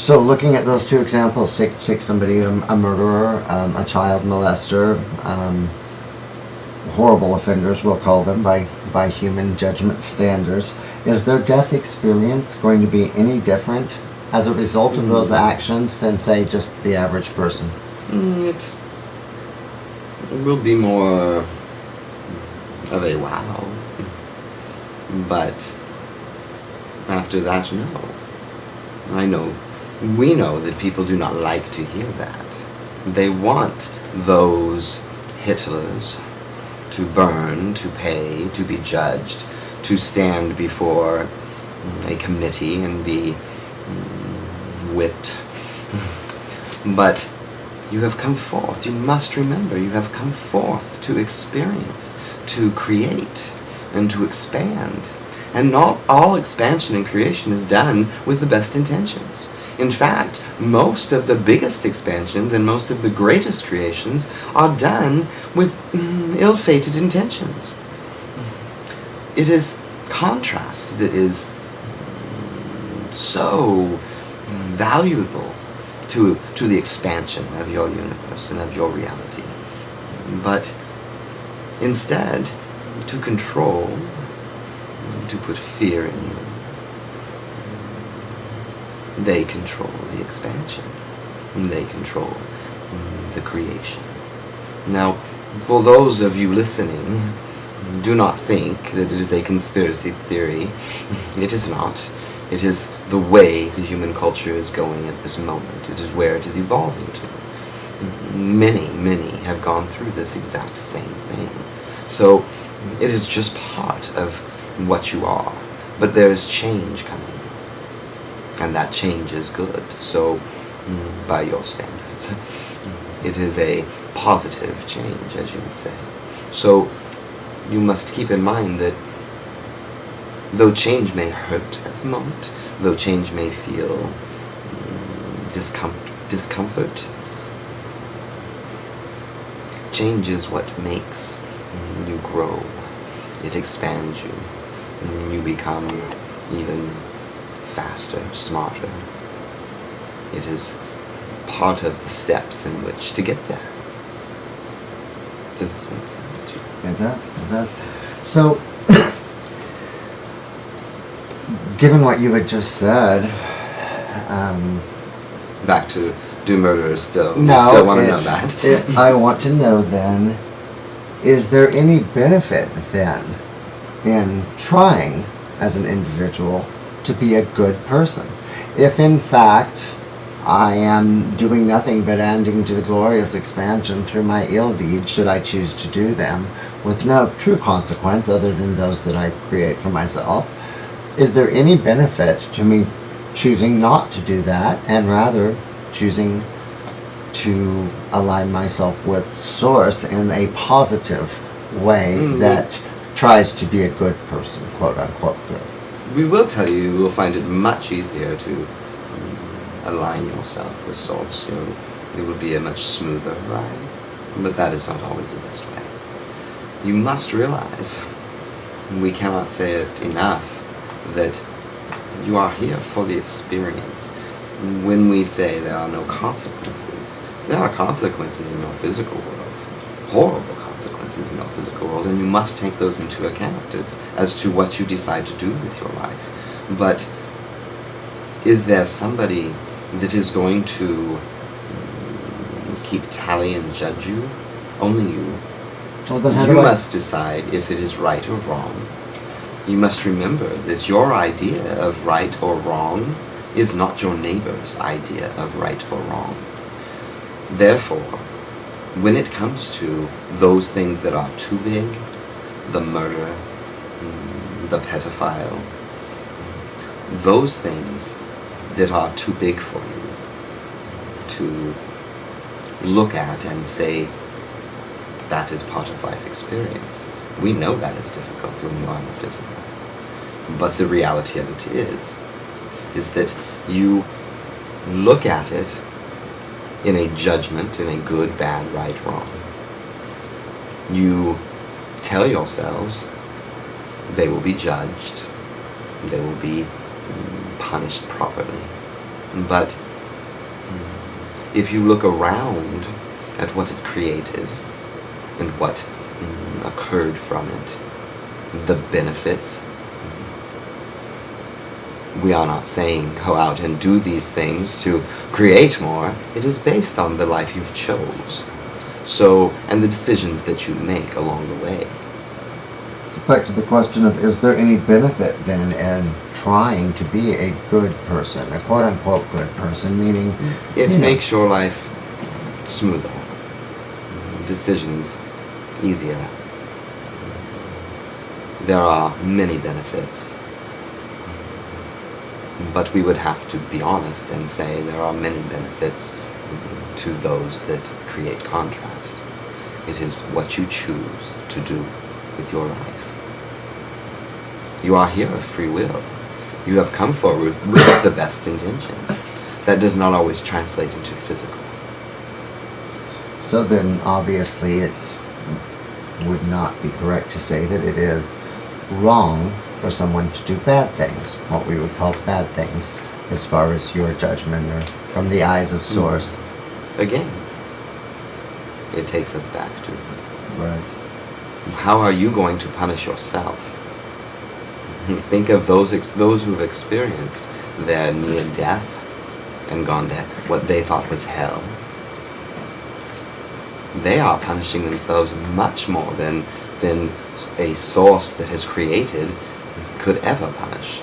So looking at those two examples, take somebody, a murderer, a child molester, horrible offenders, we'll call them by human judgment standards. Is their death experience going to be any different as a result of those actions than, say, just the average person? It will be more of a wow. But after that, no. We know that people do not like to hear that. They want those Hitlers to burn, to pay, to be judged, to stand before a committee and be whipped. But you have come forth. You must remember, you have come forth to experience, to create, and to expand. And not all expansion and creation is done with the best intentions. In fact, most of the biggest expansions and most of the greatest creations are done with ill-fated intentions. It is contrast that is so valuable to the expansion of your universe and of your reality. But instead, to control, to put fear in you, they control the expansion. They control the creation. Now, for those of you listening, do not think that it is a conspiracy theory. It is not. It is the way the human culture is going at this moment. It is where it is evolving to. Many have gone through this exact same thing. So, it is just part of what you are. But there is change coming. And that change is good. So, by your standards, it is a positive change, as you would say. So, you must keep in mind that though change may hurt at the moment, though change may feel discomfort, change is what makes you grow. It expands you. You become even faster, smarter. It is part of the steps in which to get there. Does this make sense to you? It does. So, given what you had just said, back to do murderers still. No, you still want to know that. I want to know then, is there any benefit then in trying as an individual to be a good person? If in fact I am doing nothing but ending to the glorious expansion through my ill deeds, should I choose to do them, with no true consequence other than those that I create for myself, is there any benefit to me choosing not to do that and rather choosing to align myself with Source in a positive way that tries to be a good person, quote unquote good? We will tell you, you will find it much easier to align yourself with Source. It would be a much smoother ride, but that is not always the best way. You must realize, we cannot say it enough, that you are here for the experience. When we say there are no consequences, there are consequences in your physical world, horrible consequences in your physical world, and you must take those into account as to what you decide to do with your life. But is there somebody that is going to keep tally and judge you? Only you. Well, then how You do must decide if it is right or wrong. You must remember that your idea of right or wrong is not your neighbor's idea of right or wrong. Therefore, when it comes to those things that are too big, the murder, the pedophile, those things that are too big for you to look at and say, that is part of life experience. We know that is difficult when you are in the physical. But the reality of it is that you look at it in a judgment, in a good, bad, right, wrong. You tell yourselves they will be judged, they will be punished properly. But if you look around at what it created and what occurred from it, the benefits, we are not saying go out and do these things to create more. It is based on the life you've chose. So, and the decisions that you make along the way. So back to the question of, is there any benefit then in trying to be a good person, a quote-unquote good person, meaning... It makes your life smoother, decisions easier. There are many benefits. But we would have to be honest and say there are many benefits to those that create contrast. It is what you choose to do with your life. You are here of free will. You have come forward with the best intentions. That does not always translate into physical. So then, obviously, it would not be correct to say that it is wrong for someone to do bad things, what we would call bad things, as far as your judgment or from the eyes of Source. Again, it takes us back to Right. how are you going to punish yourself? Think of those who've experienced their near death and gone to what they thought was hell. They are punishing themselves much more than a source that has created could ever punish.